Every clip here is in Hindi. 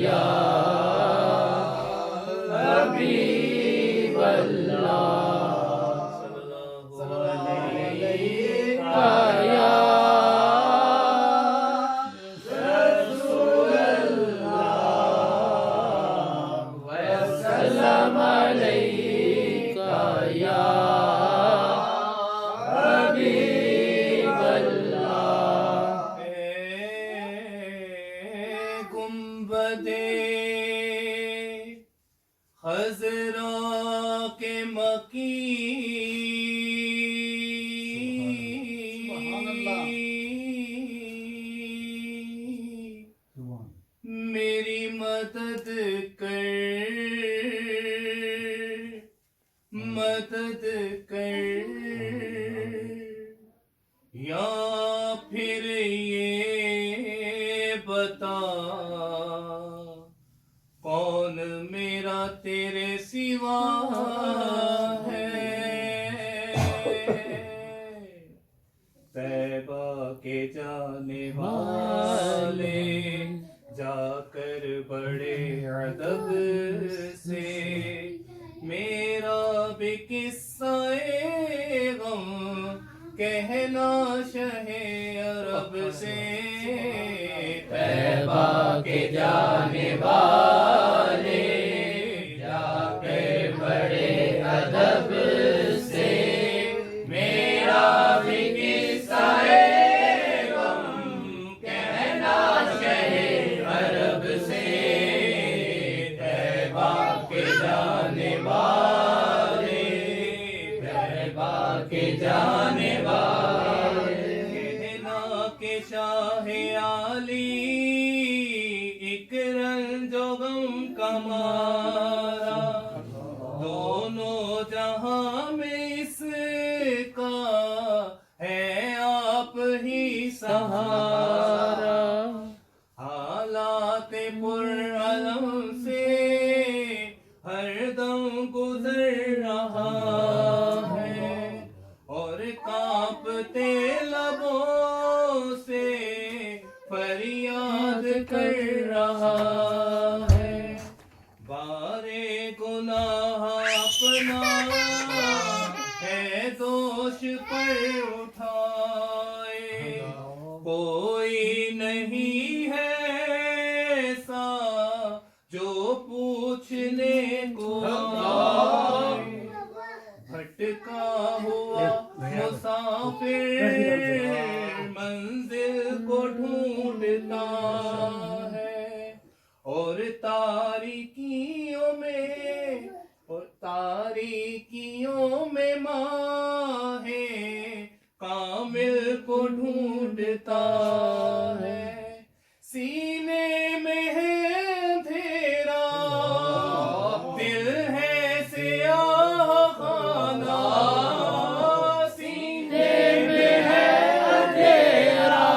या हबीब अल्लाह सल्लल्लाहु अलैहि या रसूल अल्लाह वसल्लम अलैका या हबीब अल्लाह। गुंबदे खज़रा के मकी मेरी मदद कर या फिर ये बता कौन मेरा तेरे सिवा है। तैबा के जाने वाले जाकर बड़े अदब से मेरा भी किस्सा-ए गम कहना शहे अरब से। तैबा के जाने वाले जाकर बड़े अदब से मेरा भी किस्सा-ए गम कहना शहे अरब से। तैबा के जाने वाले तैबा के जाने वाले कहना के शाहे आली एक रंजो गम कमारा दोनों जहां में इसका है आप ही सहारा। हालात पुरअलम से हरदम गुजर रहा है और कांपते लबों से फरियाद कर रहा है। बारे गुनाह अपना है दोष पर उठाए कोई नहीं है ऐसा जो पूछने को आए। भटका हुआ मुसाफिर मंजिल को ढूंढता है और तारीकियों में माहे कामिल को ढूंढता है। सीने में है अंधेरा दिल है सियाह खाना। सीने में है अंधेरा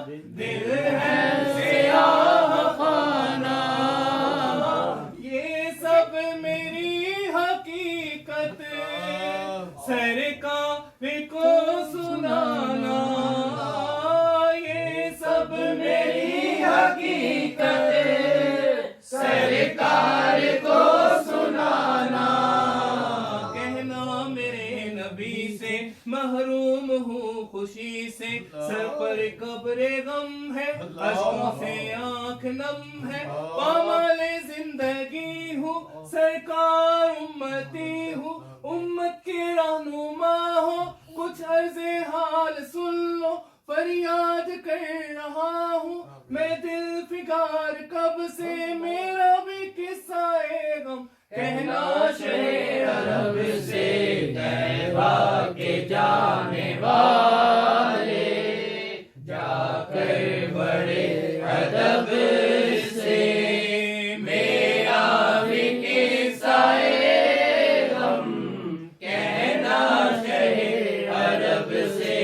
दिल है सियाह खाना। ये सब मेरी हकीकत सरकार को सुनाना। ये सब मेरी हकीकत सरकार को सुनाना। कहना मेरे नबी से महरूम हूँ खुशी से सर पर कब्रे गम है अश्कों से आँख नम है। पामाले जिंदगी हूँ सरकार उम्मती हूँ उम्मत के रहनुमा हो। कुछ अर्ज़े हाल सुन लो फरियाद कर रहा हूँ मैं दिल फिगार कब से मेरा भी किस्सा-ए गम कहना शहे अरब से। तैबा के जाने वाले जाकर बड़े अदब से मेरा भी किस्सा-ए गम कहना शहे अरब से।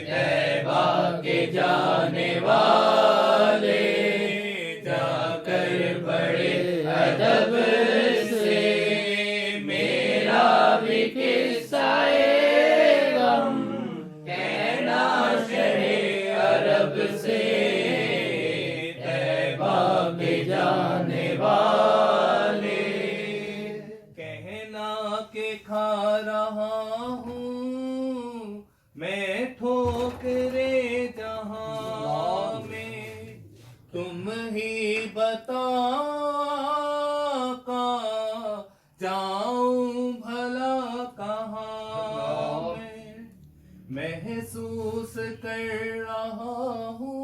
तैबा के जाने वाले जाकर बड़े अदब से मेरा भी किस्सा के जाने वाले, कहना के खा रहा हूँ मैं ठोकरे जहां में, तुम ही बता का जाऊं भला कहाँ मैं महसूस कर रहा हूँ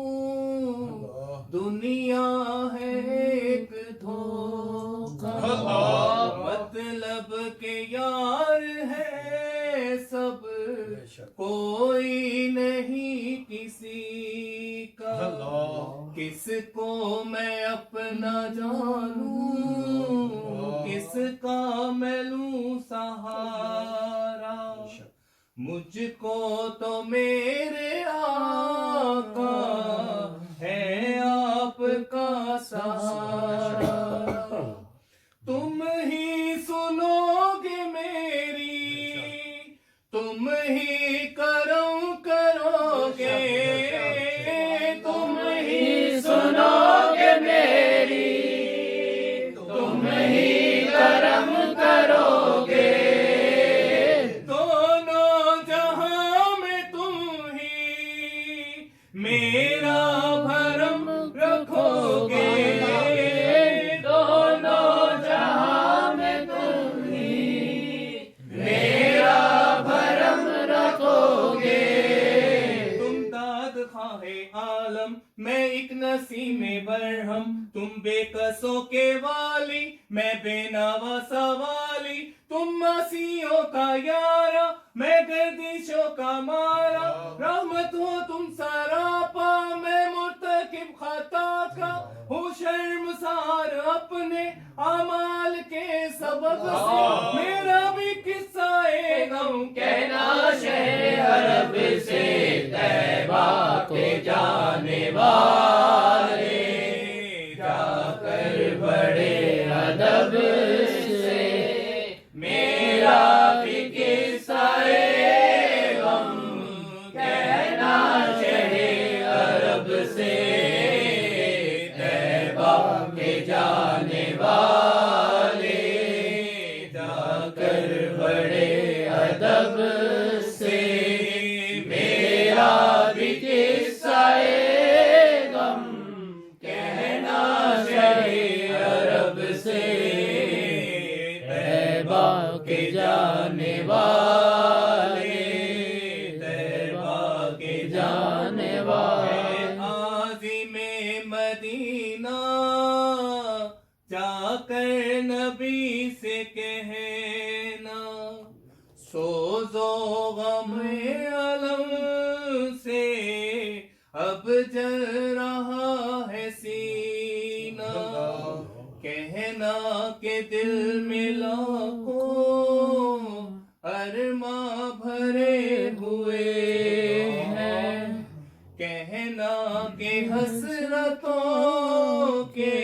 दुनिया है एक धोखा, मतलब के यार है सब कोई नहीं किसी का, किसको मैं अपना जानूं किसका मैं लूं सहारा, मुझको तो मेरे आका है आपका सहारा, तुम ही सुनोगे मेरी, तुम ही करम करोगे, तुम ही सुनोगे मेरी, तुम ही करम करोगे, दोनों जहां में तुम ही मेरा भरम रखोगे, दोनों जहां में तुम ही मेरा भरम रखोगे, तुम दाद खाहे आलम मैं एक नसीमे बरहम, तुम बेकसों के वाली मैं बेनावा सवाली, तुम मसीहों का यारा मैं गर्दिशों का मारा, रहमत हो तुम सरापा मैं मुर्तकिब खता का, हूँ शर्मसार अपने अमाल के सबब से, मेरा भी किस्सा गम कहना शहर अरब से, तैबा के जाने वाले जाकर बड़े अदब से, मेरा भी किस्सा गम कहना शहर अरब से, तैबा के जाने वाले जाकर बड़े अदब से, मेरा भी किस्सा गम कहना शहर अरब से, तैबा के जाने वाले, तैबा के जाने वाले, आज़िमे मदीना जाकर नबी से कहना, सोज़ो गमे अलम से अब जल रहा है सीना, कहना के दिल में लाखों अरमा भरे हुए हैं, कहना के हसरतों के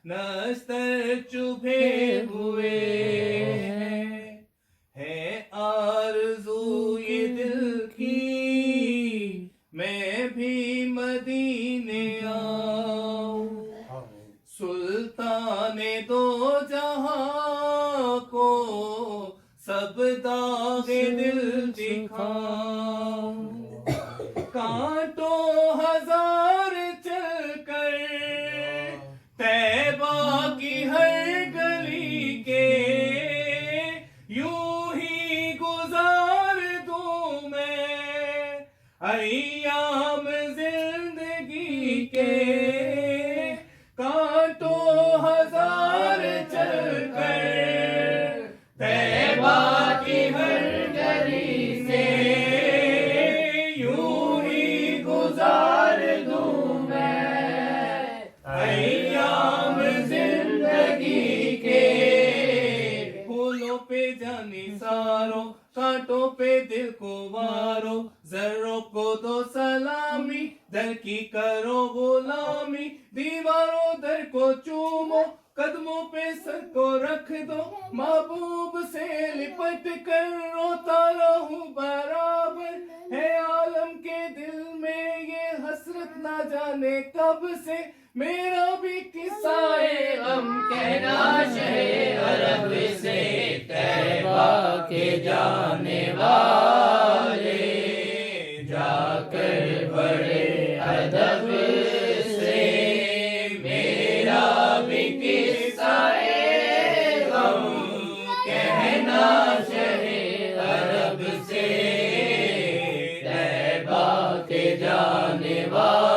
नस्तर चुभे हुए हैं, है आरज़ू ये दिल की मैं भी मदीने आऊं, सुल्ताने दो जहां को सब दागे दिल दिखाऊं, कांटों हजार चलकर तैबा की हर गली के, यूं ही गुजार दूं मैं अय्याम जिंदगी के, कांटों हजार चलकर तैबा की हर गली से, यूं ही गुजार दूं मैं अय्याम जिंदगी के, फूलों पे जाने सारो कांटों पे दिल को वारो, जर्रों को दो सलामी दर की करो गुलामी, दीवारों दर को चूमो कदमों पे सर को रख दो, महबूब से लिपट कर रोता रहूं बराबर, है आलम के दिल में ये हसरत हसरत ना जाने कब से मेरा भी किस्सा-ए गम कहना शहे अरब से तैबा के जाने वाले जाकर बड़े अदब से मेरा भी किस्सा-ए गम कहना शहे अरब से तैबा के जाने वाले